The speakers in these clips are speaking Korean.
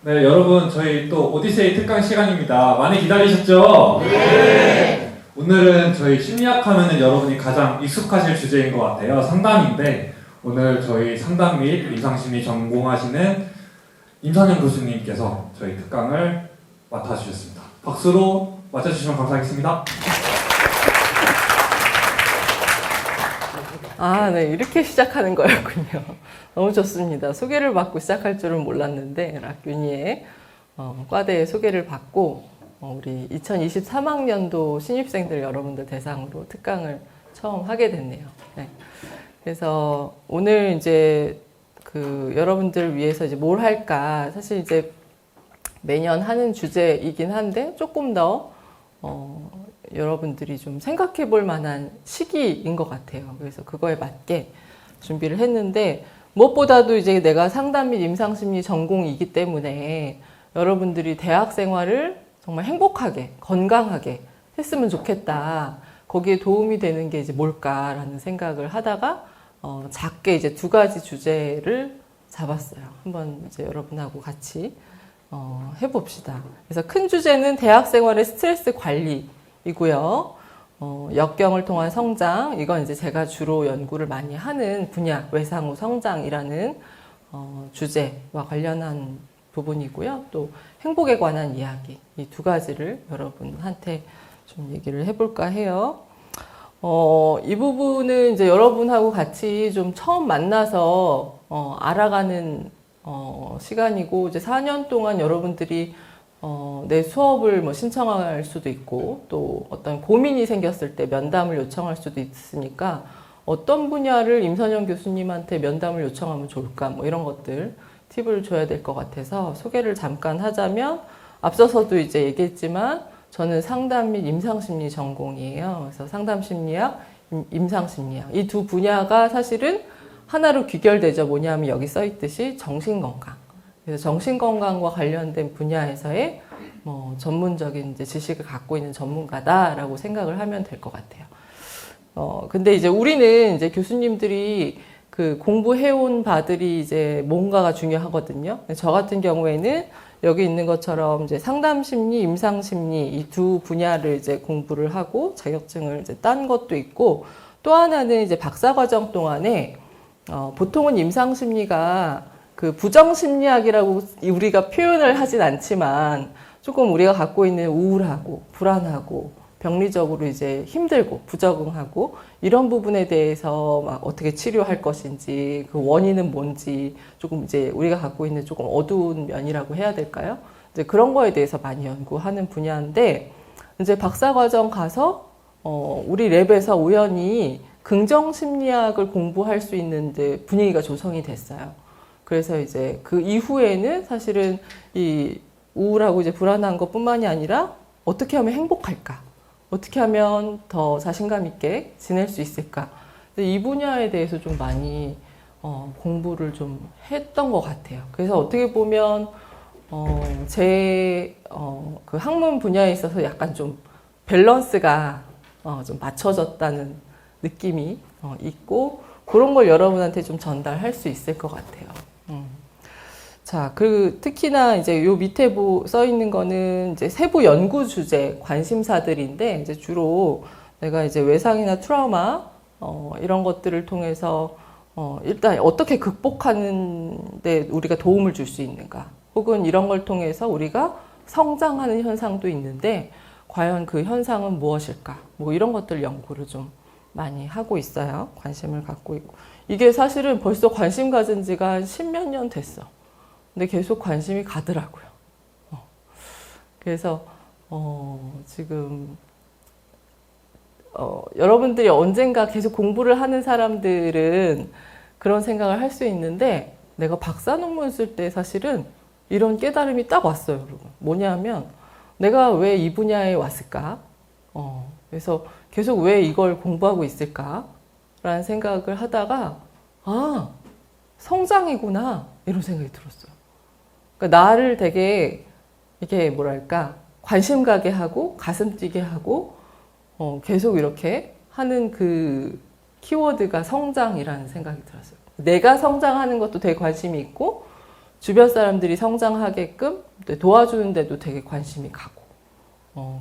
네, 여러분 저희 또 오디세이 특강 시간입니다. 많이 기다리셨죠? 네! 오늘은 저희 심리학 하면은 여러분이 가장 익숙하실 주제인 것 같아요. 상담인데 오늘 저희 상담 및 임상심리 전공하시는 임선영 교수님께서 저희 특강을 맡아주셨습니다. 박수로 맞춰주시면 감사하겠습니다. 아, 네. 이렇게 시작하는 거였군요. 너무 좋습니다. 소개를 받고 시작할 줄은 몰랐는데 락윤희의 과대 소개를 받고 우리 2023학년도 신입생들 여러분들 대상으로 특강을 처음 하게 됐네요. 네. 그래서 오늘 이제 여러분들 위해서 이제 뭘 할까, 사실 이제 매년 하는 주제이긴 한데 조금 더 여러분들이 좀 생각해 볼 만한 시기인 것 같아요. 그래서 그거에 맞게 준비를 했는데, 무엇보다도 이제 내가 상담 및 임상심리 전공이기 때문에 여러분들이 대학 생활을 정말 행복하게, 건강하게 했으면 좋겠다. 거기에 도움이 되는 게 이제 뭘까라는 생각을 하다가 작게 이제 두 가지 주제를 잡았어요. 한번 이제 여러분하고 같이 해봅시다. 그래서 큰 주제는 대학 생활의 스트레스 관리이고요. 역경을 통한 성장, 이건 이제 제가 주로 연구를 많이 하는 분야, 외상 후 성장이라는 주제와 관련한 부분이고요. 또 행복에 관한 이야기, 이 두 가지를 여러분한테 좀 얘기를 해볼까 해요. 이 부분은 이제 여러분하고 같이 좀 처음 만나서 알아가는 시간이고, 이제 4년 동안 여러분들이 내 수업을 뭐 신청할 수도 있고, 또 어떤 고민이 생겼을 때 면담을 요청할 수도 있으니까 어떤 분야를 임선영 교수님한테 면담을 요청하면 좋을까, 뭐 이런 것들 팁을 줘야 될 것 같아서 소개를 잠깐 하자면, 앞서서도 이제 얘기했지만 저는 상담 및 임상심리 전공이에요. 그래서 상담심리학, 임상심리학 이 두 분야가 사실은 하나로 귀결되죠. 뭐냐면 여기 써 있듯이 정신건강. 그래서 정신건강과 관련된 분야에서의 뭐 전문적인 이제 지식을 갖고 있는 전문가다라고 생각을 하면 될 것 같아요. 근데 이제 우리는 이제 교수님들이 그 공부해온 바들이 이제 뭔가가 중요하거든요. 저 같은 경우에는 여기 있는 것처럼 이제 상담심리, 임상심리 이 두 분야를 이제 공부를 하고 자격증을 이제 딴 것도 있고, 또 하나는 이제 박사과정 동안에 보통은 임상심리가 그 부정심리학이라고 우리가 표현을 하진 않지만 조금 우리가 갖고 있는 우울하고 불안하고 병리적으로 이제 힘들고 부적응하고 이런 부분에 대해서 막 어떻게 치료할 것인지, 그 원인은 뭔지, 조금 이제 우리가 갖고 있는 조금 어두운 면이라고 해야 될까요? 이제 그런 거에 대해서 많이 연구하는 분야인데, 이제 박사과정 가서 우리 랩에서 우연히 긍정심리학을 공부할 수 있는 이제 분위기가 조성이 됐어요. 그래서 이제 그 이후에는 사실은 이 우울하고 이제 불안한 것뿐만이 아니라 어떻게 하면 행복할까? 어떻게 하면 더 자신감 있게 지낼 수 있을까? 이 분야에 대해서 좀 많이 공부를 좀 했던 것 같아요. 그래서 어떻게 보면 제 그 학문 분야에 있어서 약간 좀 밸런스가 좀 맞춰졌다는 느낌이 있고, 그런 걸 여러분한테 좀 전달할 수 있을 것 같아요. 자, 특히나 이제 요 밑에 써 있는 거는 이제 세부 연구 주제, 관심사들인데, 이제 주로 내가 이제 외상이나 트라우마, 이런 것들을 통해서, 일단 어떻게 극복하는데 우리가 도움을 줄 수 있는가, 혹은 이런 걸 통해서 우리가 성장하는 현상도 있는데, 과연 그 현상은 무엇일까, 뭐 이런 것들 연구를 좀 많이 하고 있어요. 관심을 갖고 있고. 이게 사실은 벌써 관심 가진 지가 한 10몇 년 됐어. 근데 계속 관심이 가더라고요. 그래서 지금 여러분들이 언젠가 계속 공부를 하는 사람들은 그런 생각을 할 수 있는데, 내가 박사 논문 쓸 때 사실은 이런 깨달음이 딱 왔어요, 여러분. 뭐냐면 내가 왜 이 분야에 왔을까? 그래서 계속 왜 이걸 공부하고 있을까? 라는 생각을 하다가, 아, 성장이구나, 이런 생각이 들었어요. 그러니까 나를 되게 이게 뭐랄까, 관심 가게 하고 가슴 뛰게 하고 계속 이렇게 하는 그 키워드가 성장이라는 생각이 들었어요. 내가 성장하는 것도 되게 관심이 있고, 주변 사람들이 성장하게끔 도와주는데도 되게 관심이 가고,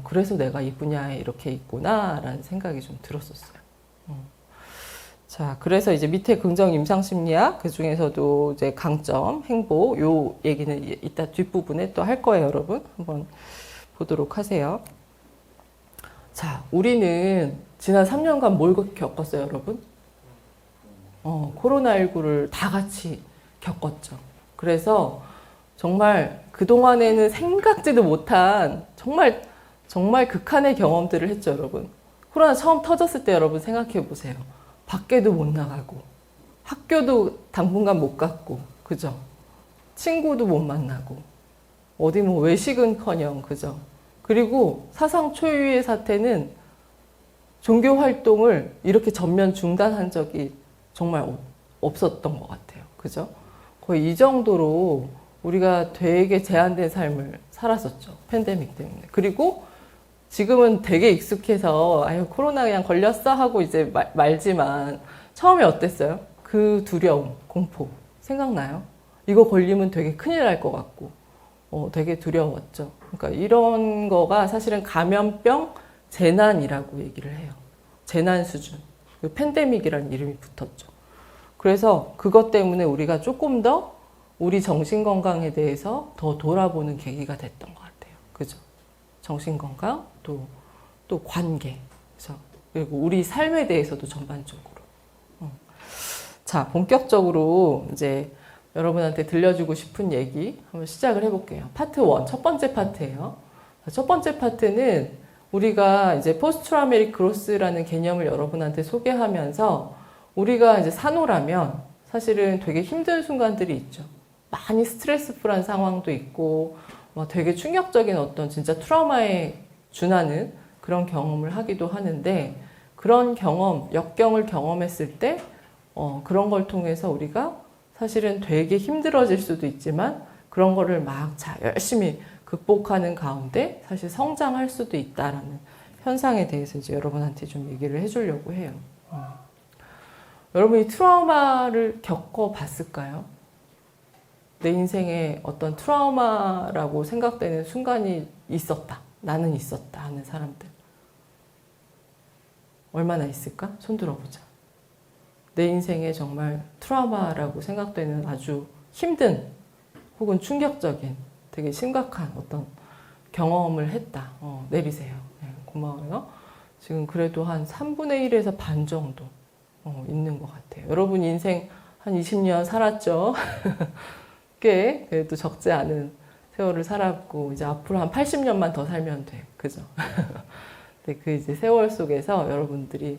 그래서 내가 이 분야에 이렇게 있구나라는 생각이 좀 들었었어요. 자, 그래서 이제 밑에 긍정 임상 심리학, 그 중에서도 이제 강점, 행복, 요 얘기는 이따 뒷부분에 또 할 거예요, 여러분. 한번 보도록 하세요. 자, 우리는 지난 3년간 뭘 겪었어요, 여러분? 코로나19를 다 같이 겪었죠. 그래서 정말 그동안에는 생각지도 못한 정말 극한의 경험들을 했죠, 여러분. 코로나 처음 터졌을 때 여러분 생각해 보세요. 밖에도 못 나가고, 학교도 당분간 못 갔고, 그죠? 친구도 못 만나고, 어디 뭐 외식은커녕, 그죠? 그리고 사상 초유의 사태는 종교 활동을 이렇게 전면 중단한 적이 정말 없었던 것 같아요. 그죠? 거의 이 정도로 우리가 되게 제한된 삶을 살았었죠. 팬데믹 때문에. 그리고 지금은 되게 익숙해서 아유 코로나 그냥 걸렸어 하고 이제 말지만 처음에 어땠어요? 그 두려움, 공포 생각나요? 이거 걸리면 되게 큰일 날 것 같고 되게 두려웠죠. 그러니까 이런 거가 사실은 감염병 재난이라고 얘기를 해요. 재난 수준. 팬데믹이라는 이름이 붙었죠. 그래서 그것 때문에 우리가 조금 더 우리 정신건강에 대해서 더 돌아보는 계기가 됐던 것 같아요. 그죠? 정신건강, 또 관계, 그죠? 그리고 우리 삶에 대해서도 전반적으로. 자, 본격적으로 이제 여러분한테 들려주고 싶은 얘기 한번 시작을 해볼게요. 파트 1, 첫 번째 파트예요. 첫 번째 파트는 우리가 이제 포스트 트라우마틱 그로스라는 개념을 여러분한테 소개하면서 우리가 이제 산호라면 사실은 되게 힘든 순간들이 있죠. 많이 스트레스풀한 상황도 있고 되게 충격적인 어떤 진짜 트라우마에 준하는 그런 경험을 하기도 하는데 그런 경험, 역경을 경험했을 때 그런 걸 통해서 우리가 사실은 되게 힘들어질 수도 있지만 그런 거를 막 열심히 극복하는 가운데 사실 성장할 수도 있다라는 현상에 대해서 이제 여러분한테 좀 얘기를 해주려고 해요. 여러분이 트라우마를 겪어봤을까요? 내 인생에 어떤 트라우마라고 생각되는 순간이 있었다. 나는 있었다 하는 사람들. 얼마나 있을까? 손 들어보자. 내 인생에 정말 트라우마라고 생각되는 아주 힘든 혹은 충격적인 되게 심각한 어떤 경험을 했다. 내리세요. 네, 고마워요. 지금 그래도 한 3분의 1에서 반 정도 있는 것 같아요. 여러분 인생 한 20년 살았죠? 꽤 그래도 적지 않은 세월을 살았고 이제 앞으로 한 80년만 더 살면 돼. 그죠? 네, 그 이제 세월 속에서 여러분들이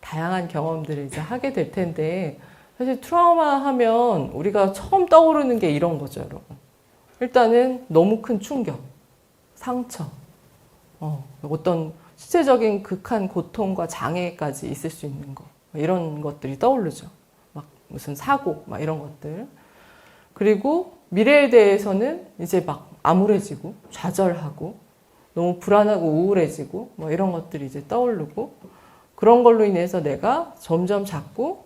다양한 경험들을 이제 하게 될 텐데 사실 트라우마 하면 우리가 처음 떠오르는 게 이런 거죠, 여러분. 일단은 너무 큰 충격, 상처, 어떤 실제적인 극한 고통과 장애까지 있을 수 있는 거 이런 것들이 떠오르죠. 막 무슨 사고, 막 이런 것들. 그리고 미래에 대해서는 이제 막 암울해지고 좌절하고 너무 불안하고 우울해지고 뭐 이런 것들이 이제 떠오르고 그런 걸로 인해서 내가 점점 자꾸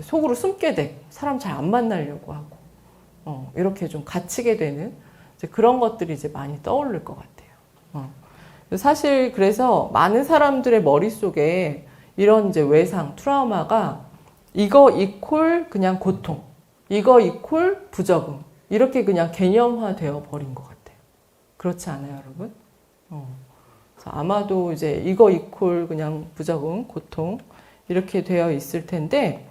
속으로 숨게 되고 사람 잘 안 만나려고 하고 이렇게 좀 갇히게 되는 이제 그런 것들이 이제 많이 떠오를 것 같아요. 사실 그래서 많은 사람들의 머릿속에 이런 이제 외상, 트라우마가 이거 이퀄 그냥 고통, 이거 이퀄 부적응 이렇게 그냥 개념화되어 버린 것 같아요. 그렇지 않아요, 여러분? 아마도 이제 이거 이퀄 그냥 부적응, 고통 이렇게 되어 있을 텐데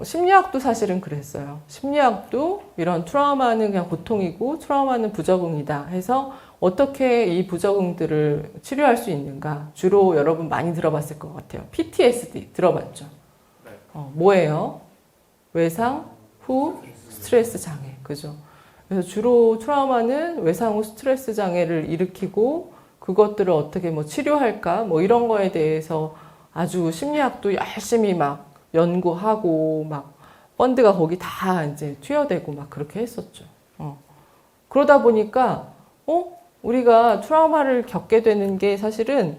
심리학도 사실은 그랬어요. 심리학도 이런 트라우마는 그냥 고통이고 트라우마는 부적응이다 해서 어떻게 이 부적응들을 치료할 수 있는가 주로 여러분 많이 들어봤을 것 같아요. PTSD 들어봤죠? 뭐예요? 외상 후 스트레스 장애, 그죠? 그래서 주로 트라우마는 외상 후 스트레스 장애를 일으키고 그것들을 어떻게 뭐 치료할까 뭐 이런 거에 대해서 아주 심리학도 열심히 막 연구하고 막 펀드가 거기 다 이제 투여되고 막 그렇게 했었죠. 그러다 보니까 우리가 트라우마를 겪게 되는 게 사실은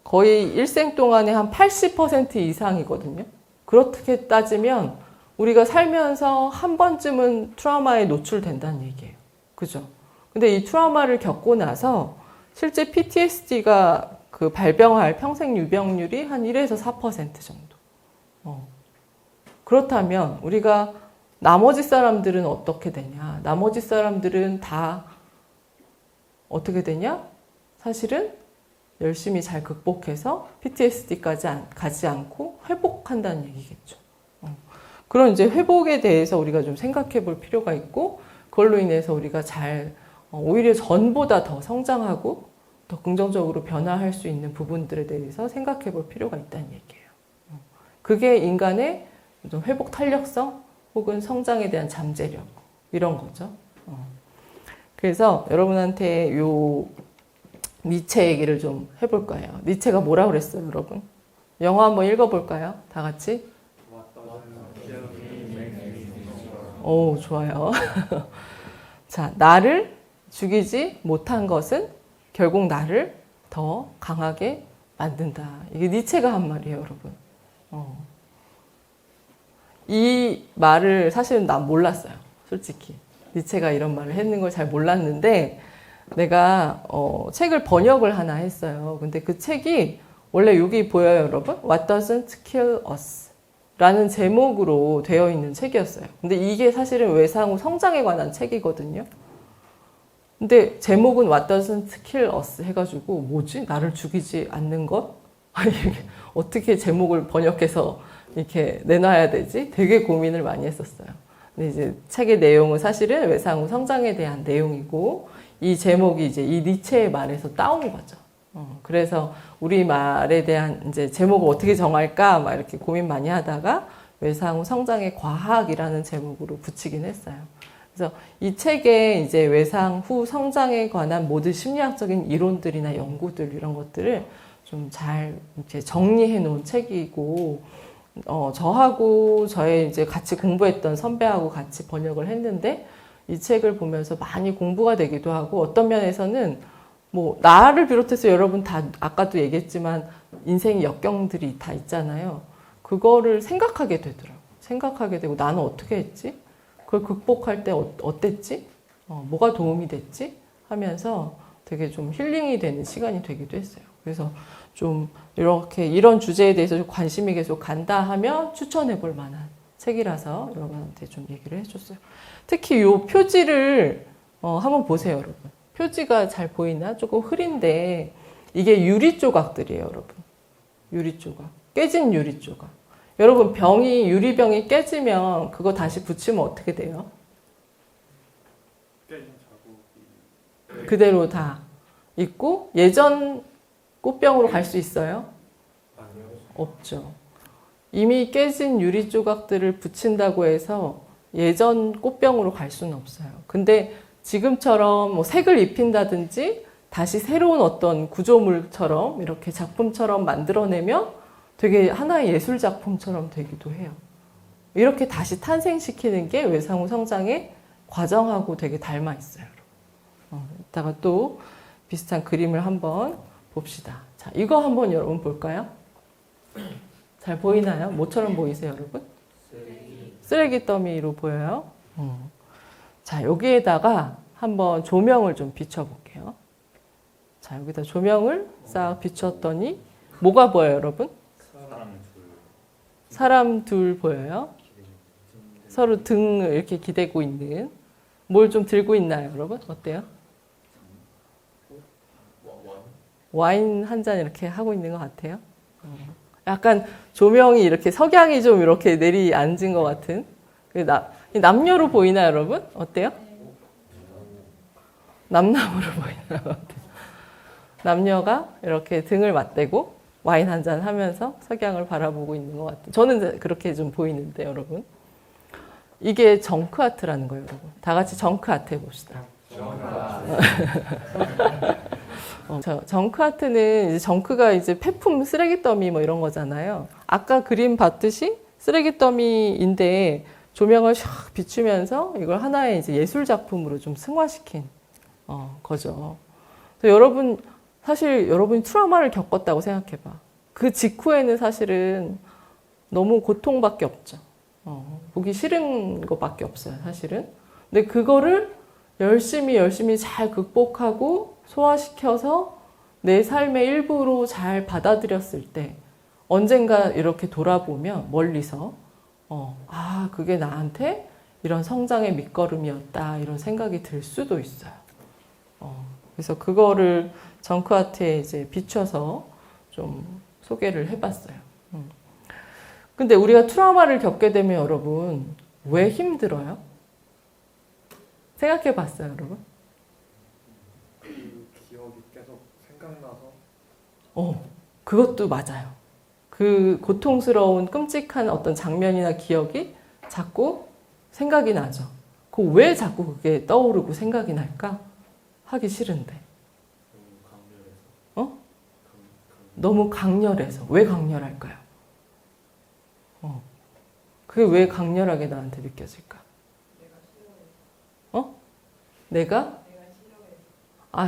거의 일생 동안에 한 80% 이상이거든요. 그렇게 따지면 우리가 살면서 한 번쯤은 트라우마에 노출된다는 얘기예요. 그죠? 근데 이 트라우마를 겪고 나서 실제 PTSD가 그 발병할 평생 유병률이 한 1에서 4% 정도. 그렇다면 우리가 나머지 사람들은 어떻게 되냐? 나머지 사람들은 다 어떻게 되냐? 사실은 열심히 잘 극복해서 PTSD까지 가지 않고 회복한다는 얘기겠죠. 그런 이제 회복에 대해서 우리가 좀 생각해 볼 필요가 있고, 그걸로 인해서 우리가 잘 오히려 전보다 더 성장하고 더 긍정적으로 변화할 수 있는 부분들에 대해서 생각해 볼 필요가 있다는 얘기예요. 그게 인간의 좀 회복 탄력성 혹은 성장에 대한 잠재력 이런 거죠. 그래서 여러분한테 요 니체 얘기를 좀 해볼 거예요. 니체가 뭐라고 그랬어요, 여러분? 영어 한번 읽어볼까요? 다 같이? 오, 좋아요. 자, 나를 죽이지 못한 것은 결국 나를 더 강하게 만든다. 이게 니체가 한 말이에요, 여러분. 이 말을 사실은 난 몰랐어요, 솔직히. 니체가 이런 말을 했는 걸 잘 몰랐는데, 내가 책을 번역을 하나 했어요. 근데 그 책이 원래 여기 보여요, 여러분? What doesn't kill us? 라는 제목으로 되어 있는 책이었어요. 근데 이게 사실은 외상 후 성장에 관한 책이거든요. 근데 제목은 What doesn't kill us 해가지고 뭐지? 나를 죽이지 않는 것? 아니, 어떻게 제목을 번역해서 이렇게 내놔야 되지? 되게 고민을 많이 했었어요. 근데 이제 책의 내용은 사실은 외상 후 성장에 대한 내용이고, 이 제목이 이제 이 니체의 말에서 따온 거죠. 그래서 우리 말에 대한 이제 제목을 어떻게 정할까 막 이렇게 고민 많이 하다가 외상 후 성장의 과학이라는 제목으로 붙이긴 했어요. 그래서 이 책에 이제 외상 후 성장에 관한 모든 심리학적인 이론들이나 연구들 이런 것들을 좀 잘 이렇게 정리해 놓은 책이고, 저하고 저의 이제 같이 공부했던 선배하고 같이 번역을 했는데, 이 책을 보면서 많이 공부가 되기도 하고, 어떤 면에서는 뭐 나를 비롯해서 여러분 다 아까도 얘기했지만 인생의 역경들이 다 있잖아요. 그거를 생각하게 되더라고요. 생각하게 되고, 나는 어떻게 했지? 그걸 극복할 때 어땠지? 뭐가 도움이 됐지? 하면서 되게 좀 힐링이 되는 시간이 되기도 했어요. 그래서 좀 이렇게 이런 주제에 대해서 좀 관심이 계속 간다 하면 추천해 볼 만한 책이라서 여러분한테 좀 얘기를 해줬어요. 특히 이 표지를 한번 보세요, 여러분. 표지가 잘 보이나? 조금 흐린데 이게 유리 조각들이에요, 여러분. 유리 조각. 깨진 유리 조각. 여러분, 유리병이 깨지면 그거 다시 붙이면 어떻게 돼요? 그대로 다 있고, 예전 꽃병으로 갈 수 있어요? 없죠. 이미 깨진 유리 조각들을 붙인다고 해서 예전 꽃병으로 갈 수는 없어요. 근데 지금처럼 뭐 색을 입힌다든지 다시 새로운 어떤 구조물처럼 이렇게 작품처럼 만들어내면 되게 하나의 예술 작품처럼 되기도 해요. 이렇게 다시 탄생시키는 게 외상 후 성장의 과정하고 되게 닮아 있어요. 이따가 또 비슷한 그림을 한번 봅시다. 자, 이거 한번 여러분 볼까요? 잘 보이나요? 뭐처럼 보이세요, 여러분? 쓰레기 더미로 보여요? 자, 여기에다가 한번 조명을 좀 비춰볼게요. 자, 여기다 조명을 싹 비췄더니 뭐가 보여요, 여러분? 사람 둘 보여요? 서로 등을 이렇게 기대고 있는, 뭘 좀 들고 있나요, 여러분? 어때요? 와인 한 잔 이렇게 하고 있는 것 같아요. 약간 조명이 이렇게 석양이 좀 이렇게 내리앉은 것 같은. 남녀로 보이나요, 여러분? 어때요? 남남으로 보이나요? 남녀가 이렇게 등을 맞대고 와인 한 잔 하면서 석양을 바라보고 있는 것 같아요. 저는 그렇게 좀 보이는데, 여러분. 이게 정크 아트라는 거예요, 여러분. 다 같이 정크 아트 해봅시다. 정크 아트는 이제 정크가 이제 폐품 쓰레기 더미 뭐 이런 거잖아요. 아까 그림 봤듯이 쓰레기 더미인데 조명을 샥 비추면서 이걸 하나의 이제 예술 작품으로 좀 승화시킨 거죠. 여러분, 사실 여러분이 트라우마를 겪었다고 생각해봐. 그 직후에는 사실은 너무 고통밖에 없죠. 보기 싫은 것밖에 없어요, 사실은. 근데 그거를 열심히 잘 극복하고 소화시켜서 내 삶의 일부로 잘 받아들였을 때 언젠가 이렇게 돌아보면 멀리서 그게 나한테 이런 성장의 밑거름이었다 이런 생각이 들 수도 있어요. 그래서 그거를 정크아트에 이제 비춰서 좀 소개를 해봤어요. 근데 우리가 트라우마를 겪게 되면 여러분 왜 힘들어요? 생각해 봤어요, 여러분? 그 기억이 계속 생각나서 그것도 맞아요. 그 고통스러운 끔찍한 어떤 장면이나 기억이 자꾸 생각이 나죠. 왜 자꾸 그게 떠오르고 생각이 날까? 하기 싫은데. 너무 강렬해서. 왜 강렬할까요? 그게 왜 강렬하게 나한테 느껴질까? 내가?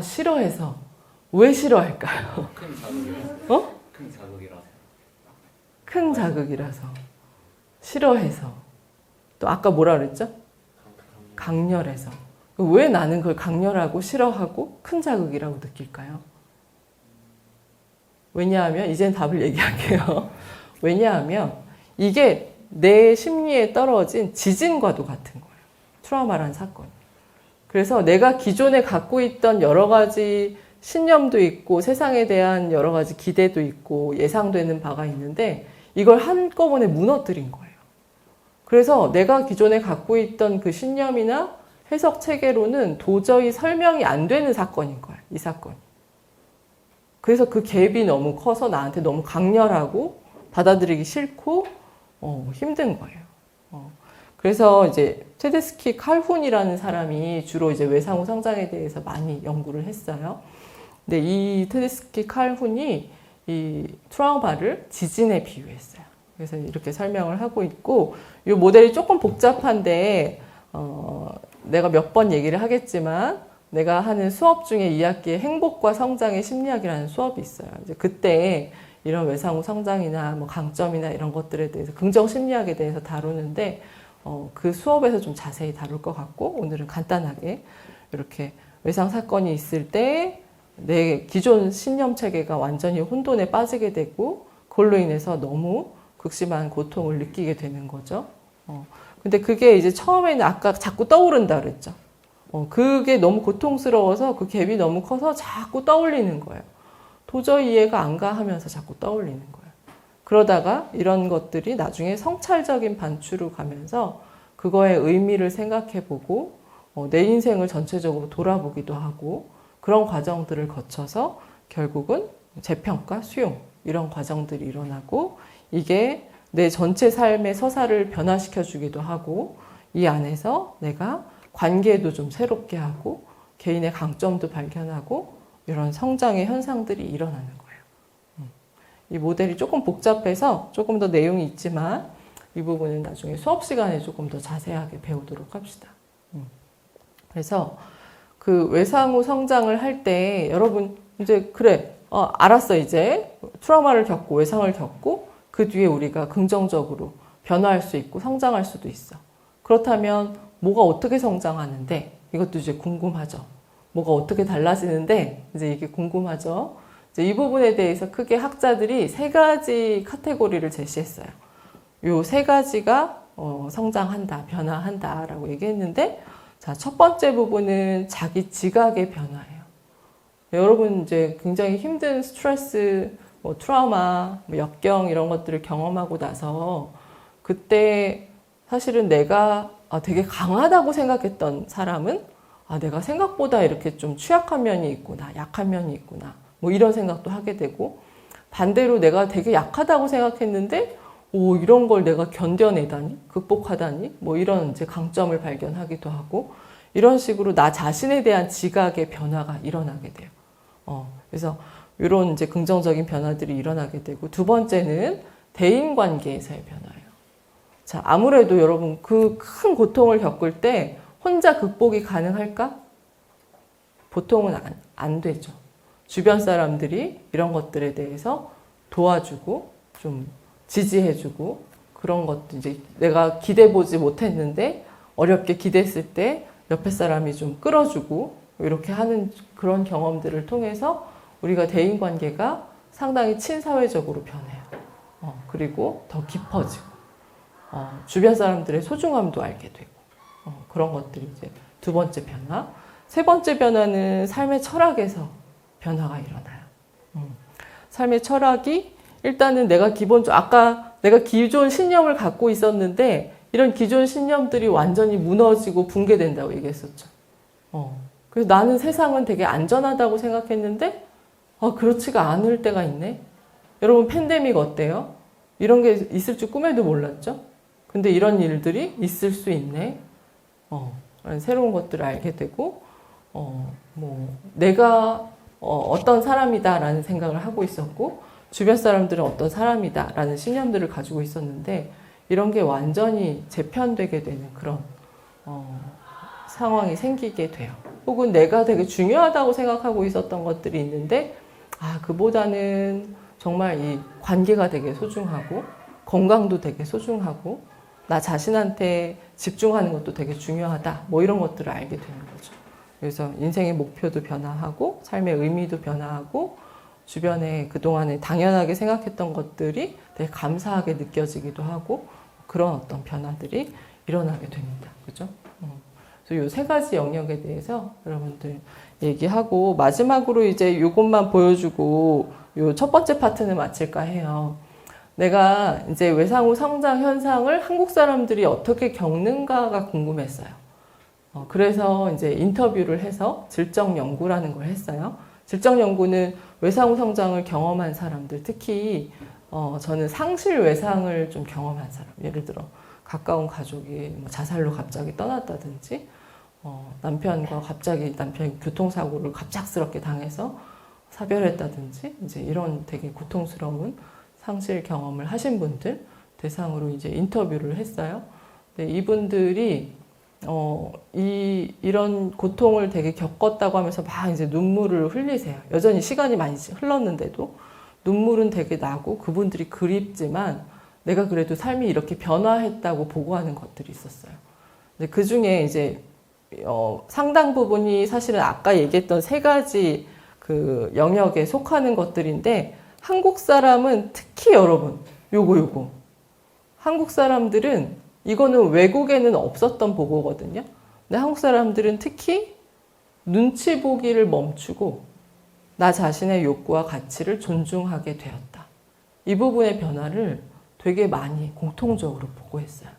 싫어해서. 왜 싫어할까요? 큰 자극이라서. 큰 자극이라서. 큰 자극이라서. 싫어해서. 또 아까 뭐라 그랬죠? 강렬해서. 왜 나는 그걸 강렬하고 싫어하고 큰 자극이라고 느낄까요? 왜냐하면 이제는 답을 얘기할게요. 왜냐하면 이게 내 심리에 떨어진 지진과도 같은 거예요. 트라우마라는 사건. 그래서 내가 기존에 갖고 있던 여러 가지 신념도 있고 세상에 대한 여러 가지 기대도 있고 예상되는 바가 있는데 이걸 한꺼번에 무너뜨린 거예요. 그래서 내가 기존에 갖고 있던 그 신념이나 해석 체계로는 도저히 설명이 안 되는 사건인 거예요. 이 사건. 그래서 그 갭이 너무 커서 나한테 너무 강렬하고 받아들이기 싫고 힘든 거예요. 그래서 이제 테데스키 칼훈이라는 사람이 주로 이제 외상후 성장에 대해서 많이 연구를 했어요. 근데 이 테데스키 칼훈이 이 트라우마를 지진에 비유했어요. 그래서 이렇게 설명을 하고 있고 이 모델이 조금 복잡한데 내가 몇 번 얘기를 하겠지만 내가 하는 수업 중에 2학기에 행복과 성장의 심리학이라는 수업이 있어요. 이제 그때 이런 외상후 성장이나 뭐 강점이나 이런 것들에 대해서 긍정 심리학에 대해서 다루는데 그 수업에서 좀 자세히 다룰 것 같고 오늘은 간단하게 이렇게 외상 사건이 있을 때 내 기존 신념 체계가 완전히 혼돈에 빠지게 되고 그걸로 인해서 너무 극심한 고통을 느끼게 되는 거죠. 근데 그게 이제 처음에는 아까 자꾸 떠오른다 그랬죠. 그게 너무 고통스러워서 그 갭이 너무 커서 자꾸 떠올리는 거예요. 도저히 이해가 안 가 하면서 자꾸 떠올리는 거예요. 그러다가 이런 것들이 나중에 성찰적인 반추로 가면서 그거의 의미를 생각해보고 내 인생을 전체적으로 돌아보기도 하고 그런 과정들을 거쳐서 결국은 재평가, 수용 이런 과정들이 일어나고 이게 내 전체 삶의 서사를 변화시켜주기도 하고 이 안에서 내가 관계도 좀 새롭게 하고 개인의 강점도 발견하고 이런 성장의 현상들이 일어나는 거예요. 이 모델이 조금 복잡해서 조금 더 내용이 있지만 이 부분은 나중에 수업 시간에 조금 더 자세하게 배우도록 합시다. 그래서 그 외상후 성장을 할 때 여러분 이제 그래 알았어 이제 트라우마를 겪고 외상을 겪고 그 뒤에 우리가 긍정적으로 변화할 수 있고 성장할 수도 있어. 그렇다면 뭐가 어떻게 성장하는데 이것도 이제 궁금하죠. 뭐가 어떻게 달라지는데 이제 이게 궁금하죠. 이제 이 부분에 대해서 크게 학자들이 3가지 카테고리를 제시했어요. 요 3가지가 성장한다, 변화한다라고 얘기했는데 자, 첫 번째 부분은 자기 지각의 변화예요. 여러분 이제 굉장히 힘든 스트레스, 뭐 트라우마, 뭐 역경 이런 것들을 경험하고 나서 그때 사실은 내가 되게 강하다고 생각했던 사람은 내가 생각보다 이렇게 좀 취약한 면이 있구나, 약한 면이 있구나, 뭐 이런 생각도 하게 되고 반대로 내가 되게 약하다고 생각했는데 이런 걸 내가 견뎌내다니, 극복하다니, 뭐 이런 이제 강점을 발견하기도 하고 이런 식으로 나 자신에 대한 지각의 변화가 일어나게 돼요. 그래서 이런 이제 긍정적인 변화들이 일어나게 되고 두 번째는 대인 관계에서의 변화예요. 자, 아무래도 여러분 그 큰 고통을 겪을 때 혼자 극복이 가능할까? 보통은 안 되죠. 주변 사람들이 이런 것들에 대해서 도와주고 좀 지지해주고 그런 것도 이제 내가 기대보지 못했는데 어렵게 기대했을 때 옆에 사람이 좀 끌어주고 이렇게 하는 그런 경험들을 통해서 우리가 대인관계가 상당히 친사회적으로 변해요. 그리고 더 깊어지고 주변 사람들의 소중함도 알게 되고 그런 것들이 이제 두 번째 변화. 세 번째 변화는 삶의 철학에서 변화가 일어나요. 삶의 철학이 일단은 내가 기본적으로 아까 내가 기존 신념을 갖고 있었는데 이런 기존 신념들이 완전히 무너지고 붕괴된다고 얘기했었죠. 그래서 나는 세상은 되게 안전하다고 생각했는데 그렇지가 않을 때가 있네. 여러분 팬데믹 어때요? 이런 게 있을 줄 꿈에도 몰랐죠? 근데 이런 일들이 있을 수 있네. 새로운 것들을 알게 되고 내가 어떤 사람이다라는 생각을 하고 있었고 주변 사람들은 어떤 사람이다라는 신념들을 가지고 있었는데 이런 게 완전히 재편되게 되는 그런 상황이 생기게 돼요. 혹은 내가 되게 중요하다고 생각하고 있었던 것들이 있는데 그보다는 정말 이 관계가 되게 소중하고 건강도 되게 소중하고 나 자신한테 집중하는 것도 되게 중요하다. 뭐 이런 것들을 알게 되는 거죠. 그래서 인생의 목표도 변화하고 삶의 의미도 변화하고 주변에 그동안에 당연하게 생각했던 것들이 되게 감사하게 느껴지기도 하고 그런 어떤 변화들이 일어나게 됩니다. 그죠? 그래서 이 세 가지 영역에 대해서 여러분들 얘기하고 마지막으로 이제 이것만 보여주고 이 첫 번째 파트는 마칠까 해요. 내가 이제 외상후 성장 현상을 한국 사람들이 어떻게 겪는가가 궁금했어요. 그래서 이제 인터뷰를 해서 질적 연구라는 걸 했어요. 질적 연구는 외상후 성장을 경험한 사람들, 특히 저는 상실 외상을 좀 경험한 사람, 예를 들어 가까운 가족이 뭐 자살로 갑자기 떠났다든지, 남편과 갑자기 남편이 교통사고를 갑작스럽게 당해서 사별했다든지, 이제 이런 되게 고통스러운 상실 경험을 하신 분들 대상으로 이제 인터뷰를 했어요. 근데 이분들이 이런 고통을 되게 겪었다고 하면서 막 이제 눈물을 흘리세요. 여전히 시간이 많이 흘렀는데도 눈물은 되게 나고 그분들이 그립지만 내가 그래도 삶이 이렇게 변화했다고 보고하는 것들이 있었어요. 근데 그 중에 이제 상당 부분이 사실은 아까 얘기했던 세 가지 그 영역에 속하는 것들인데 한국 사람은 특히 여러분 요거 한국 사람들은 이거는 외국에는 없었던 보고거든요. 근데 한국 사람들은 특히 눈치 보기를 멈추고 나 자신의 욕구와 가치를 존중하게 되었다. 이 부분의 변화를 되게 많이 공통적으로 보고했어요.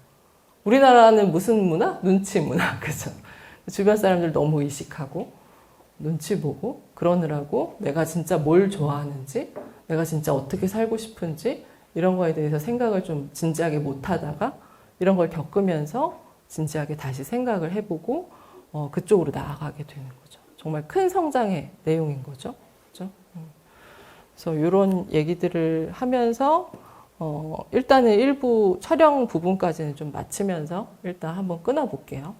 우리나라는 무슨 문화? 눈치 문화. 그죠? 주변 사람들 너무 의식하고 눈치 보고 그러느라고 내가 진짜 뭘 좋아하는지 내가 진짜 어떻게 살고 싶은지 이런 거에 대해서 생각을 좀 진지하게 못 하다가 이런 걸 겪으면서 진지하게 다시 생각을 해보고 그쪽으로 나아가게 되는 거죠. 정말 큰 성장의 내용인 거죠. 그렇죠? 그래서 이런 얘기들을 하면서 일단은 일부 촬영 부분까지는 좀 마치면서 일단 한번 끊어볼게요.